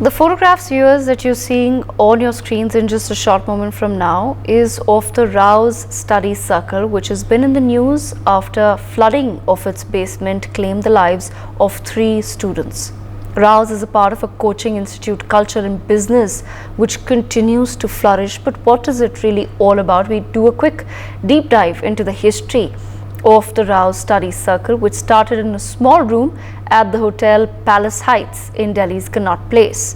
The photographs, viewers, that you're seeing on your screens in just a short moment from now is of the Rao's Study Circle, which has been in the news after flooding of its basement claimed the lives of 3 students. Rao's is a part of a coaching institute, culture and business which continues to flourish. But what is it really all about? We do a quick deep dive into the history of the Rao's Study Circle, which started in a small room at the Hotel Palace Heights in Delhi's Connaught Place.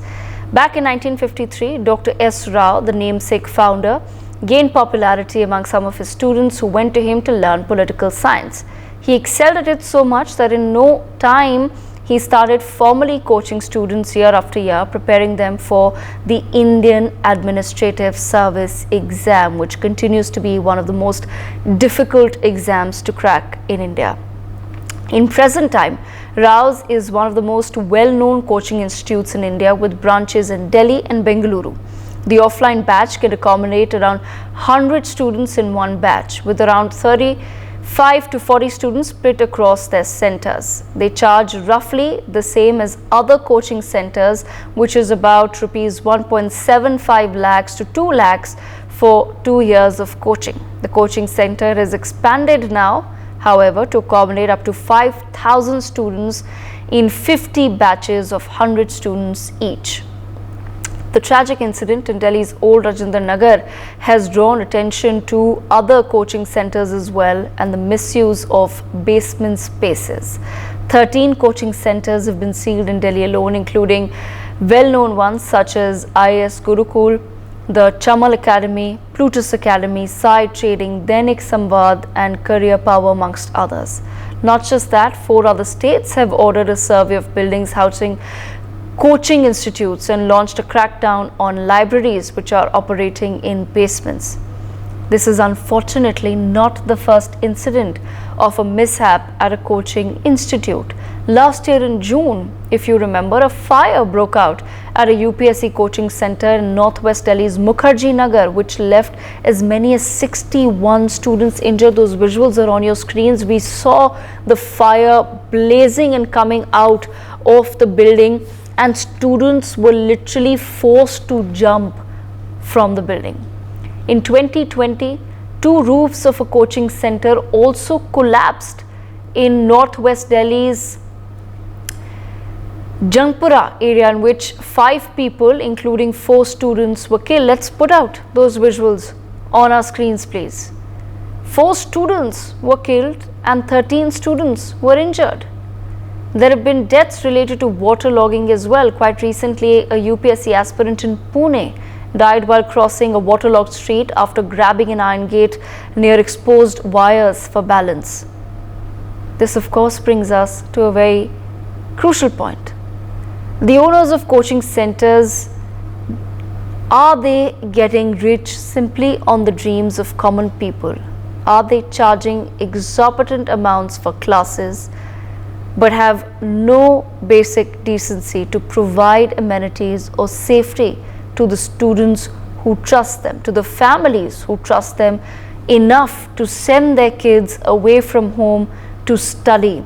Back in 1953, Dr. S. Rao, the namesake founder, gained popularity among some of his students who went to him to learn political science. He excelled at it so much that in no time he started formally coaching students year after year, preparing them for the Indian Administrative Service exam, which continues to be one of the most difficult exams to crack in India. In present time, Rao's is one of the most well-known coaching institutes in India with branches in Delhi and Bengaluru. The offline batch can accommodate around 100 students in one batch, with around 35 to 40 students split across their centers. They charge roughly the same as other coaching centers, which is about rupees 1.75 lakhs to 2 lakhs for 2 years of coaching. The coaching center has expanded now, however, to accommodate up to 5,000 students in 50 batches of 100 students each. The tragic incident in Delhi's old Rajinder Nagar has drawn attention to other coaching centers as well, and the misuse of basement spaces. 13 coaching centers have been sealed in Delhi alone, including well-known ones such as IAS Gurukul, the Chamal Academy, Plutus Academy, Sai Trading, Dainik Samvad and Career Power amongst others. Not just that, 4 other states have ordered a survey of buildings housing coaching institutes and launched a crackdown on libraries which are operating in basements. This is unfortunately not the first incident of a mishap at a coaching institute. Last year in June, if you remember, a fire broke out at a UPSC coaching center in northwest Delhi's Mukherjee Nagar, which left as many as 61 students injured. Those visuals are on your screens. We saw the fire blazing and coming out of the building, and students were literally forced to jump from the building. In 2020, 2 roofs of a coaching center also collapsed in northwest Delhi's Jangpura area, in which 5 people, including 4 students, were killed. Let's put out those visuals on our screens, please. 4 students were killed and 13 students were injured. There have been deaths related to waterlogging as well. Quite recently, a UPSC aspirant in Pune died while crossing a waterlogged street after grabbing an iron gate near exposed wires for balance. This, of course, brings us to a very crucial point. The owners of coaching centers, are they getting rich simply on the dreams of common people? Are they charging exorbitant amounts for classes but have no basic decency to provide amenities or safety to the students who trust them, to the families who trust them enough to send their kids away from home to study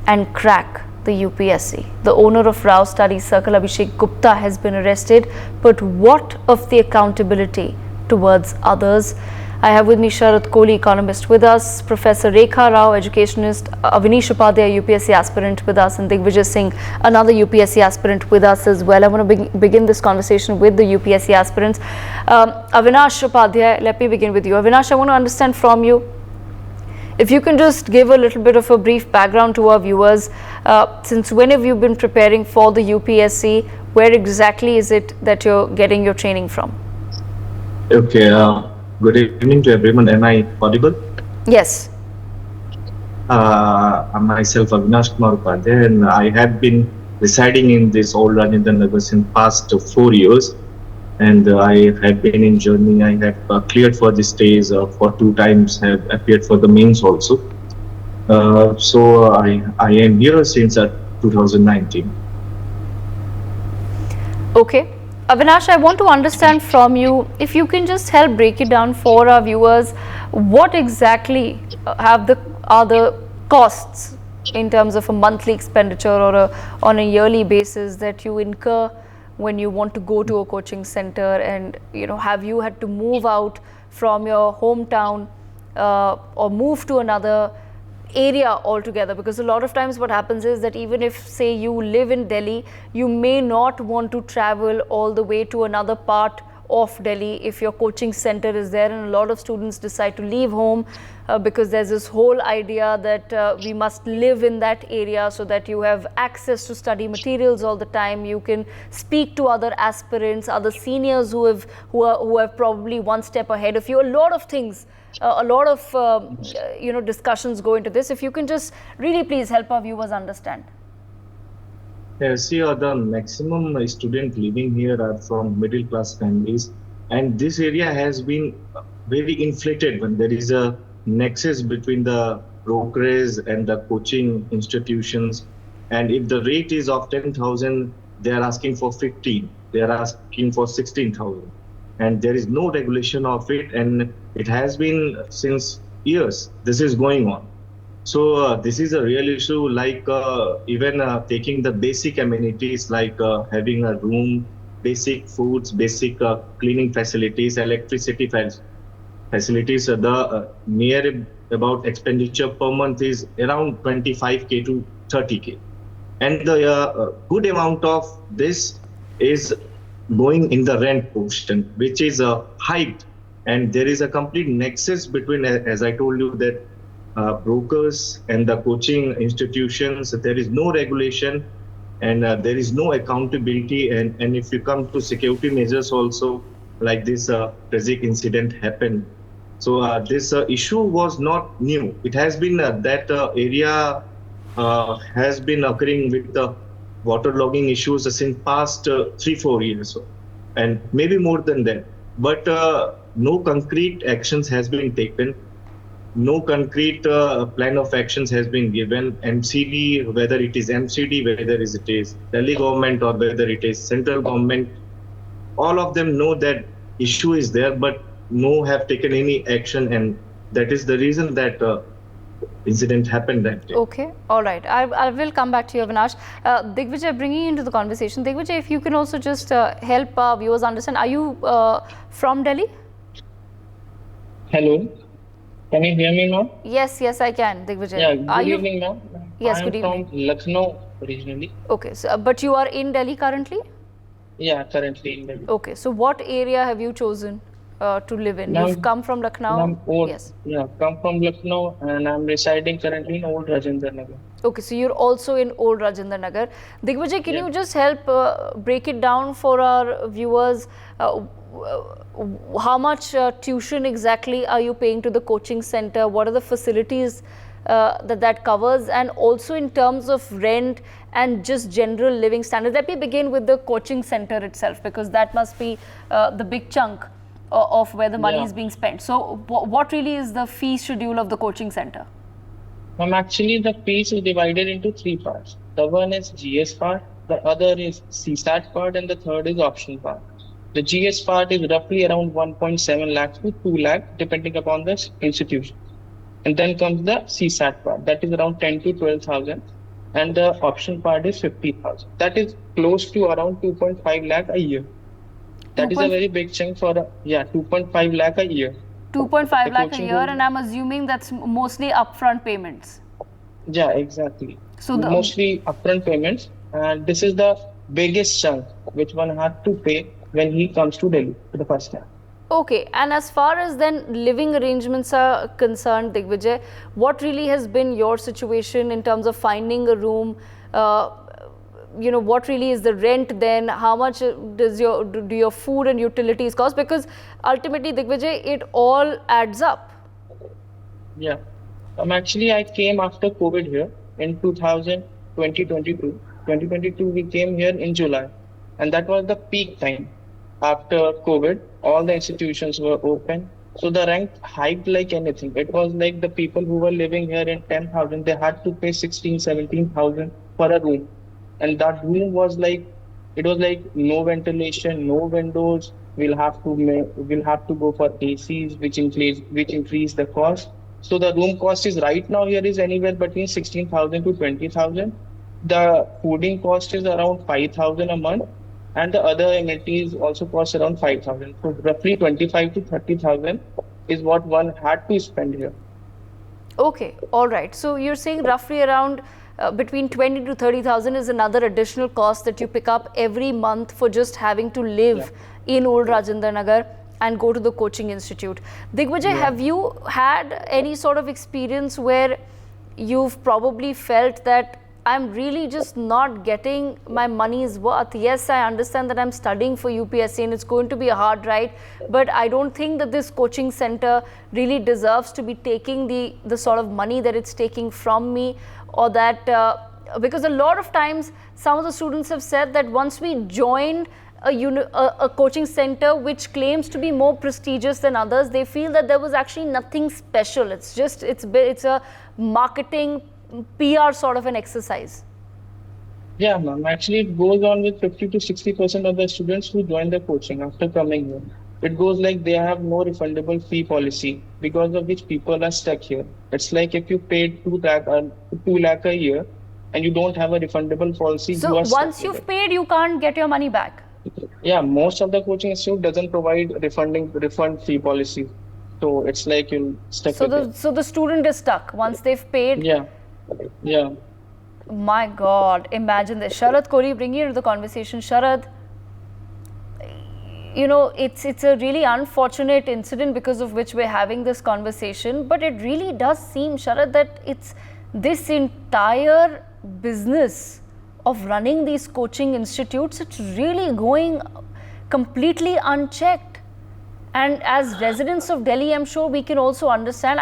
and crack the UPSC? The owner of Rao's Study Circle, Abhisekh Gupta, has been arrested, but what of the accountability towards others? I have with me Sharat Kohli, economist, with us, Professor Rekha Rao, educationist, Avinash Upadhyay, UPSC aspirant, with us, and Digvijay Singh, another UPSC aspirant, with us as well. I want to begin this conversation with the UPSC aspirants. Avinash Upadhyay, let me begin with you. Avinash, I want to understand from you, if you can just give a little bit of a brief background to our viewers. Since when have you been preparing for the UPSC? Where exactly is it that you're getting your training from? Okay. Good evening to everyone. Am I audible? Yes. I'm myself Avinash Kumar Upadhyay, and I have been residing in this old Rajinder Nagar since past 4 years. And I have been in journey. I have cleared for the stage for 2 times, have appeared for the mains also. So I am here since 2019. Okay. Avinash, I want to understand from you, if you can just help break it down for our viewers, what exactly are the costs in terms of a monthly expenditure or on a yearly basis that you incur when you want to go to a coaching center, and have you had to move out from your hometown or move to another area altogether? Because a lot of times what happens is that even if, say, you live in Delhi, you may not want to travel all the way to another part of Delhi if your coaching center is there, and a lot of students decide to leave home because there's this whole idea that we must live in that area so that you have access to study materials all the time. You can speak to other aspirants, other seniors who have probably one step ahead of you. A lot of things, a lot of discussions go into this. If you can just really please help our viewers understand. See, the maximum students living here are from middle class families, and this area has been very inflated when there is a nexus between the brokerage and the coaching institutions. And if the rate is of 10,000, they are asking for 15, they are asking for 16,000, and there is no regulation of it, and it has been since years. This is going on. So this is a real issue, like even taking the basic amenities like having a room, basic foods, basic cleaning facilities, electricity facilities. The near about expenditure per month is around 25K to 30K. And the good amount of this is going in the rent portion, which is hiked. And there is a complete nexus between, as I told you, that brokers and the coaching institutions. There is no regulation, and there is no accountability. And if you come to security measures also, like this tragic incident happened. So this issue was not new. It has been that area has been occurring with the waterlogging issues since past 3-4 years, and maybe more than that. But no concrete actions has been taken. No concrete plan of actions has been given. MCD, whether it is MCD, whether it is Delhi government or whether it is central government, all of them know that issue is there, but no have taken any action, and that is the reason that incident happened that day. Okay, all right. I will come back to you, Avinash. Digvijay, bringing you into the conversation. Digvijay, if you can also just help our viewers understand, are you from Delhi? Hello. Can you hear me now? Yes, I can, Digvijay. Yeah, good evening, ma'am. Yes, good evening. I am from Lucknow originally. Okay, so, but you are in Delhi currently? Yeah, currently in Delhi. Okay, so what area have you chosen to live in? You've come from Lucknow? Yes. Yeah, come from Lucknow, and I'm residing currently in Old Rajinder Nagar. Okay, so you're also in Old Rajinder Nagar. Digvijay, can you just help break it down for our viewers? How much tuition exactly are you paying to the coaching center? What are the facilities that covers? And also in terms of rent and just general living standards. Let me begin with the coaching center itself, because that must be the big chunk of where the money is being spent. So what really is the fee schedule of the coaching center? Actually, the fees is divided into 3 parts. The one is GS part, the other is CSAT part, and the third is option part. The GS part is roughly around 1.7 lakhs to 2 lakh, depending upon the institution. And then comes the CSAT part, that is around 10 to 12,000, and the option part is 50,000. That is close to around 2.5 lakh a year. That is a very big chunk for 2.5 lakh a year. 2.5 lakh a year, and I'm assuming that's mostly upfront payments. Yeah, exactly. So mostly upfront payments, and this is the biggest chunk which one had to pay when he comes to Delhi for the first time. Okay, and as far as then living arrangements are concerned, Digvijay, what really has been your situation in terms of finding a room? What really is the rent then? How much does your food and utilities cost? Because ultimately, Digvijay, it all adds up. Yeah. Actually, I came after COVID here in 2022. 2022, we came here in July, and that was the peak time. After COVID, all the institutions were open, so the rent hiked like anything. It was like the people who were living here in 10,000, they had to pay 16,000-17,000 for a room, and that room was like, it was like no ventilation, no windows. We'll have to go for ACs, which increase the cost. So the room cost is right now here is anywhere between 16,000 to 20,000. The fooding cost is around 5,000 a month. and the other amenities also cost around 5,000. So roughly 25 to 30,000 is what one had to spend here. Okay, all right. So you're saying roughly around between 20 to 30,000 is another additional cost that you pick up every month for just having to Yeah. live in Old Rajinder Nagar and go to the coaching institute. Digvijay, Yeah. have you had any sort of experience where you've probably felt that I'm really just not getting my money's worth? Yes, I understand that I'm studying for UPSC and it's going to be a hard ride, but I don't think that this coaching center really deserves to be taking the sort of money that it's taking from me, or that because a lot of times some of the students have said that once we joined a coaching center which claims to be more prestigious than others, they feel that there was actually nothing special. It's just it's a marketing PR sort of an exercise. Yeah, ma'am. Actually, it goes on with 50 to 60% of the students who join the coaching after coming here. It goes like they have no refundable fee policy, because of which people are stuck here. It's like if you paid 2 lakh a year and you don't have a refundable policy, you So are stuck once with you've it. paid, you can't get your money back. Yeah, most of the coaching institute doesn't provide refund fee policy. So it's like you're stuck So with it. the student is stuck once they've paid. Yeah, yeah. My God, imagine this. Sharad Kohli, bring you into the conversation. Sharad, you know, it's a really unfortunate incident because of which we're having this conversation, but it really does seem, Sharad, that it's this entire business of running these coaching institutes, it's really going completely unchecked. And as residents of Delhi, I'm sure we can also understand.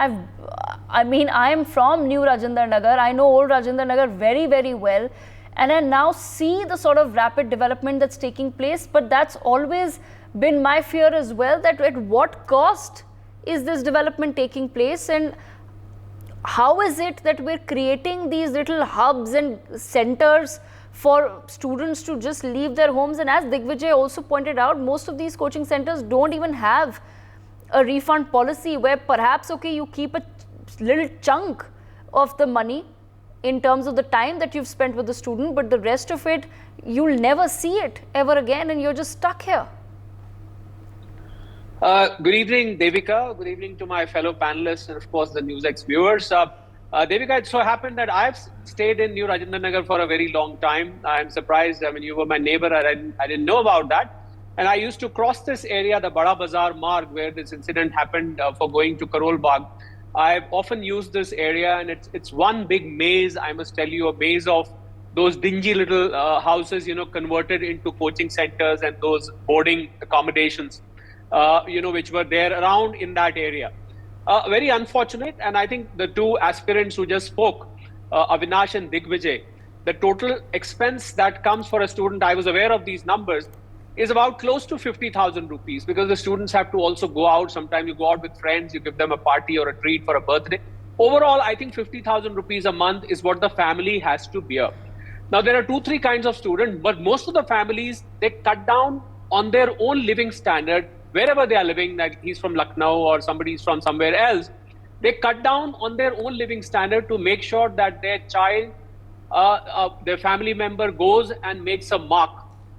I mean, I am from New Rajinder Nagar. I know Old Rajinder Nagar very, very well. And I now see the sort of rapid development that's taking place. But that's always been my fear as well, that at what cost is this development taking place? And how is it that we're creating these little hubs and centers for students to just leave their homes? And as Digvijay also pointed out, most of these coaching centers don't even have a refund policy, where perhaps, okay, you keep a little chunk of the money in terms of the time that you've spent with the student, but the rest of it, you'll never see it ever again and you're just stuck here. Good evening, Devika. Good evening to my fellow panelists and, of course, the NewsX viewers. Devika, it so happened that I've stayed in New Rajinder Nagar for a very long time. I'm surprised. I mean, you were my neighbor. I didn't know about that. And I used to cross this area, the Bada Bazaar Marg, where this incident happened, for going to Karol Bagh. I've often used this area, and it's one big maze. I must tell you, a maze of those dingy little houses, you know, converted into coaching centers and those boarding accommodations, you know, which were there around in that area. Very unfortunate. And I think the two aspirants who just spoke, Avinash and Digvijay, the total expense that comes for a student, I was aware of these numbers, is about close to 50,000 rupees, because the students have to also go out. Sometimes you go out with friends, you give them a party or a treat for a birthday. Overall, I think 50,000 rupees a month is what the family has to bear. Now, there are 2-3 kinds of students, but most of the families, they cut down on their own living standard wherever they are living. Like he's from Lucknow or somebody's from somewhere else. They cut down on their own living standard to make sure that their child, their family member goes and makes a mark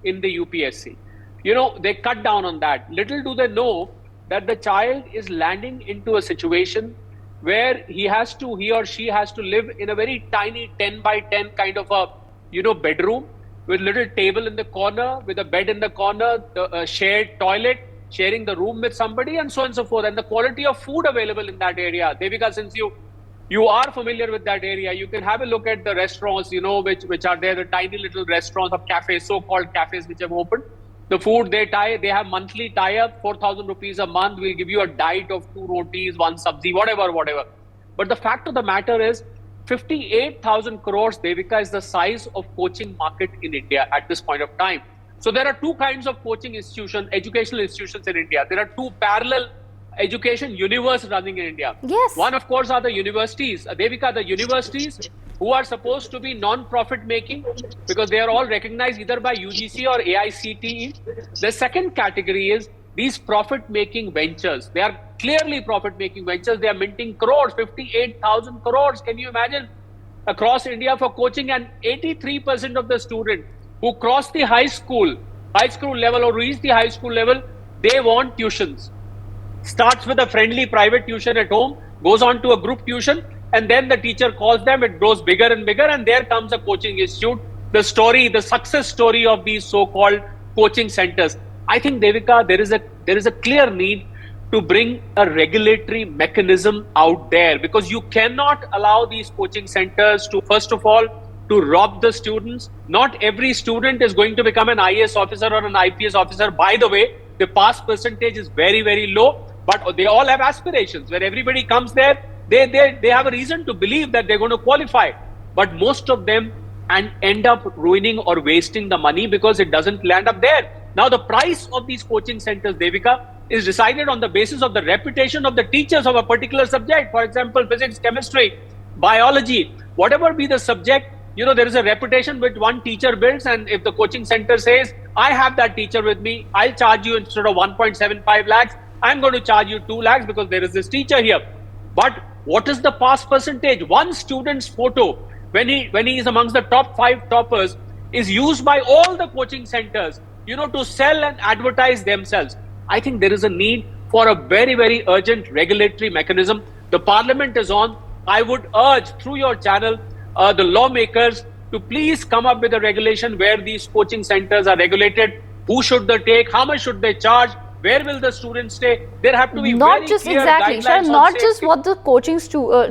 in the UPSC. You know, they cut down on that. Little do they know that the child is landing into a situation where he or she has to live in a very tiny 10 by 10 kind of a, you know, bedroom with little table in the corner, with a bed in the corner, the shared toilet, sharing the room with somebody, and so on and so forth. And the quality of food available in that area, Devika, since you are familiar with that area, you can have a look at the restaurants, you know, which are there, the tiny little restaurants of cafes, so-called cafes which have opened. The food they have monthly tie-up, 4,000 rupees a month. We'll give you a diet of 2 rotis, 1 sabzi, whatever. But the fact of the matter is, 58,000 crores, Devika, is the size of coaching market in India at this point of time. So there are 2 kinds of coaching institutions, educational institutions in India. There are 2 parallel education universe running in India. Yes. One, of course, are the universities. Devika, the universities who are supposed to be non-profit making, because they are all recognized either by UGC or AICTE. The second category is these profit-making ventures. They are clearly profit-making ventures. They are minting crores, 58,000 crores. Can you imagine? Across India for coaching, and 83% of the students who cross the high school high school level or reach the high school level, they want tuitions. Starts with a friendly private tuition at home, goes on to a group tuition, and then the teacher calls them, it grows bigger and bigger, and there comes a coaching institute. The story, the success story of these so-called coaching centers. I think, Devika, there is a clear need to bring a regulatory mechanism out there, because you cannot allow these coaching centers to, first of all, to rob the students. Not every student is going to become an IAS officer or an IPS officer. By the way, the pass percentage is very, very low, but they all have aspirations. Where everybody comes there, they have a reason to believe that they're going to qualify. But most of them end up ruining or wasting the money because it doesn't land up there. Now, the price of these coaching centers, Devika, is decided on the basis of the reputation of the teachers of a particular subject. For example, physics, chemistry, biology, whatever be the subject, there is a reputation which one teacher builds, and if the coaching center says, I have that teacher with me, I'll charge you instead of 1.75 lakhs, I'm going to charge you 2 lakhs because there is this teacher here. But what is the pass percentage? One student's photo, when he is amongst the top 5 toppers, is used by all the coaching centers, to sell and advertise themselves. I think there is a need for a very, very urgent regulatory mechanism. The parliament is on. I would urge through your channel, the lawmakers to please come up with a regulation where these coaching centers are regulated. Who should they take? How much should they charge? Where will the students stay? There have to be not very just clear exactly, guidelines on not safety. just what the coaching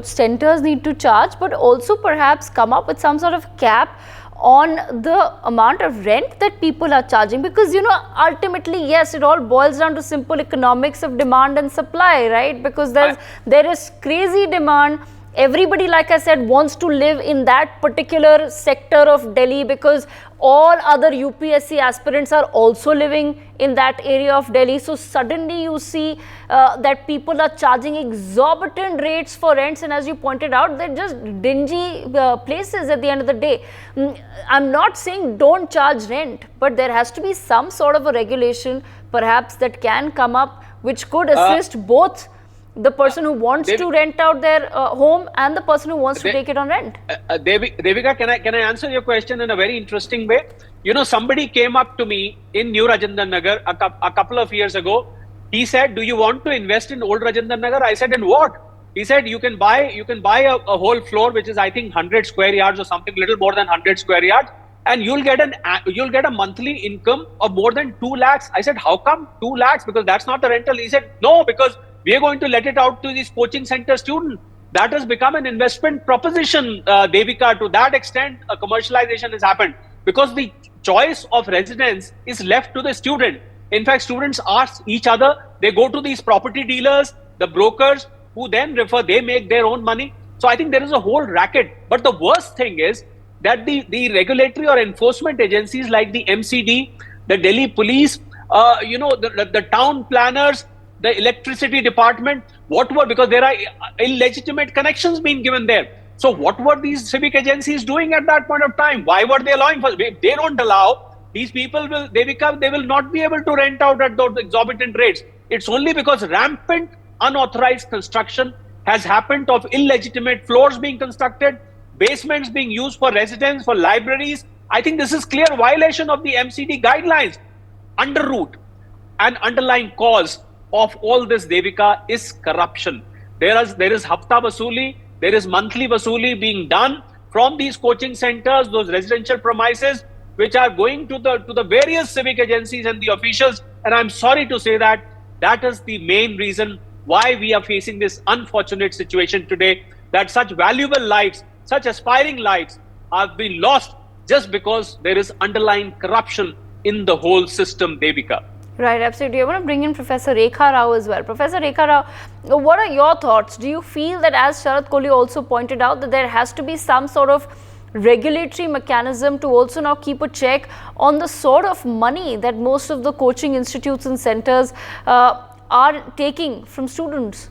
centers need to charge, but also perhaps come up with some sort of cap on the amount of rent that people are charging, because ultimately, yes, it all boils down to simple economics of demand and supply, right? Because there is crazy demand. Everybody, like I said, wants to live in that particular sector of Delhi because all other UPSC aspirants are also living in that area of Delhi. So suddenly you see that people are charging exorbitant rates for rents, and as you pointed out, they're just dingy places at the end of the day. I'm not saying don't charge rent, but there has to be some sort of a regulation perhaps that can come up which could assist both the person who wants to rent out their home and the person who wants to take it on rent. Devika, can I answer your question in a very interesting way? Somebody came up to me in New Rajinder Nagar a couple of years ago. He said, do you want to invest in old Rajinder Nagar? I said, in what? He said, you can buy a whole floor, which is, I think, 100 square yards or something, little more than 100 square yards, and you'll get a monthly income of more than 2 lakhs. I said, how come 2 lakhs? Because that's not the rental. He said, no, because we are going to let it out to these coaching center students. That has become an investment proposition, Devika. To that extent, a commercialization has happened because the choice of residence is left to the student. In fact, students ask each other, they go to these property dealers, the brokers, who then refer, they make their own money. So I think there is a whole racket. But the worst thing is that the regulatory or enforcement agencies like the MCD, the Delhi police, the town planners, the electricity department, because there are illegitimate connections being given there. So what were these civic agencies doing at that point of time? Why were they allowing? If they don't allow, these people they will not be able to rent out at those exorbitant rates. It's only because rampant unauthorized construction has happened of illegitimate floors being constructed, basements being used for residence, for libraries. I think this is clear violation of the MCD guidelines. Underroot and underlying cause of all this, Devika, is corruption. There is hafta vasuli, there is monthly vasuli being done from these coaching centers, those residential premises, which are going to the various civic agencies and the officials. And I'm sorry to say that is the main reason why we are facing this unfortunate situation today, that such valuable lives, such aspiring lives have been lost just because there is underlying corruption in the whole system, Devika. Right, absolutely. I want to bring in Professor Rekha Rao as well. Professor Rekha Rao, what are your thoughts? Do you feel that, as Sharat Kohli also pointed out, that there has to be some sort of regulatory mechanism to also now keep a check on the sort of money that most of the coaching institutes and centers are taking from students?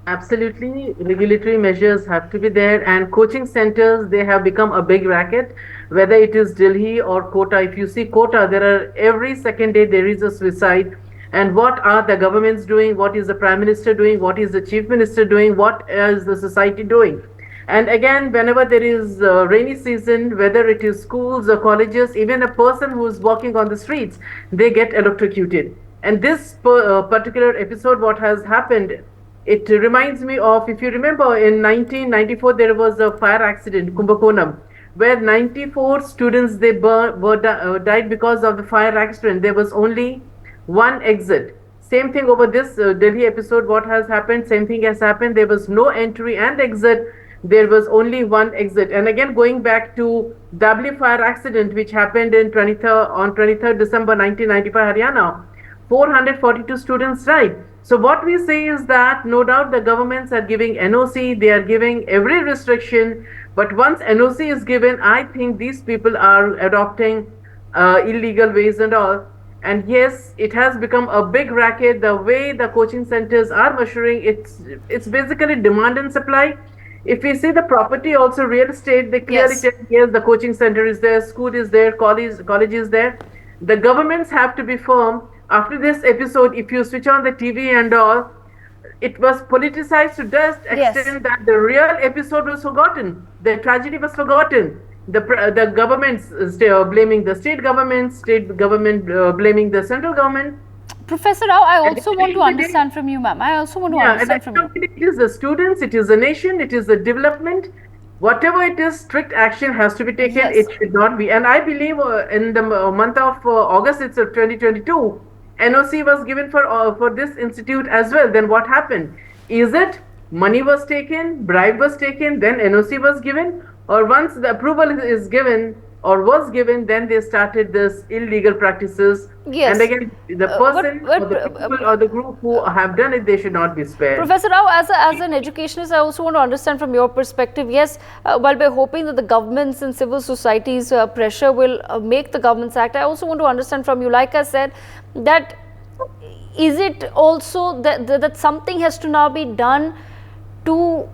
Absolutely, regulatory measures have to be there, and coaching centers, they have become a big racket, whether it is Delhi or Kota. If you see Kota, every second day there is a suicide. And what are the governments doing? What is the Prime Minister doing? What is the Chief Minister doing? What is the society doing? And again, whenever there is rainy season, whether it is schools or colleges, even a person who is walking on the streets, they get electrocuted. And this particular episode, what has happened, it reminds me of, if you remember, in 1994 there was a fire accident, Kumbakonam, where 94 students died because of the fire accident. There was only one exit. Same thing over this Delhi episode. What has happened? Same thing has happened. There was no entry and exit. There was only one exit. And again, going back to Dabli fire accident, which happened in 23rd on 23rd December 1995, Haryana, 442 students died. So what we say is that no doubt the governments are giving NOC, they are giving every restriction, but once NOC is given, I think these people are adopting illegal ways and all. And yes, it has become a big racket. The way the coaching centers are measuring, it's basically demand and supply. If we see the property, also real estate, they clearly tell, yes, the coaching center is there, school is there, college is there. The governments have to be firm. After this episode, if you switch on the TV and all, it was politicized to such extent that the real episode was forgotten. The tragedy was forgotten. The governments blaming the state government blaming the central government. Professor Rao, I also want to understand from you, ma'am. I also want to understand from you. It is the students, it is the nation, it is the development. Whatever it is, strict action has to be taken. It should not be. And I believe in the month of August, it's 2022, NOC was given for this institute as well. Then what happened? Is it money was taken, bribe was taken, then NOC was given? Or once the approval is given or was given, then they started this illegal practices. Yes. And again, the person or the people or the group who have done it, they should not be spared. Professor Rao, as an educationist, I also want to understand from your perspective, yes, while we're hoping that the governments and civil societies pressure will make the governments act, I also want to understand from you, like I said, that is it also that something has to now be done to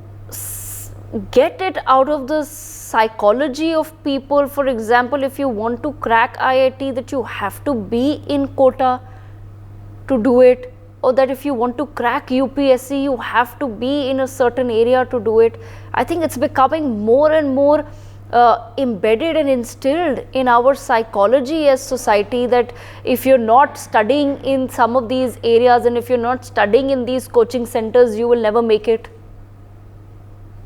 get it out of the psychology of people? For example, if you want to crack IIT, that you have to be in quota to do it, or that if you want to crack UPSC, you have to be in a certain area to do it. I think it's becoming more and more embedded and instilled in our psychology as society, that if you're not studying in some of these areas and if you're not studying in these coaching centers, you will never make it.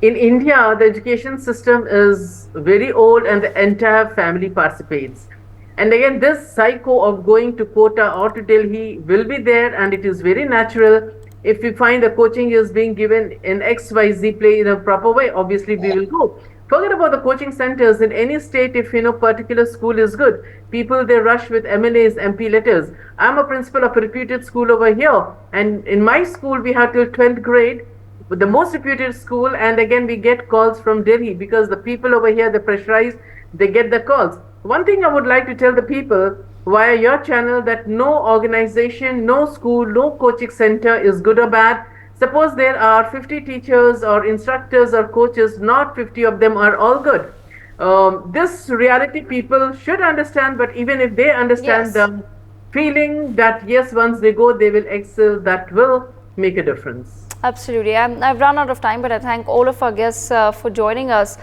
In India, the education system is very old and the entire family participates. And again, this psycho of going to Kota or to Delhi will be there, and it is very natural. If we find the coaching is being given in XYZ play in a proper way, obviously we will go. Forget about the coaching centers. In any state, if particular school is good, people they rush with MLAs, MP letters. I'm a principal of a reputed school over here, and in my school we have till 12th grade, the most reputed school, and again we get calls from Delhi because the people over here, they pressurize, they get the calls. One thing I would like to tell the people via your channel, that no organization, no school, no coaching center is good or bad. Suppose there are 50 teachers or instructors or coaches, not 50 of them are all good. This reality people should understand, but even if they understand the feeling that yes, once they go, they will excel, that will make a difference. Absolutely. I've run out of time, but I thank all of our guests for joining us.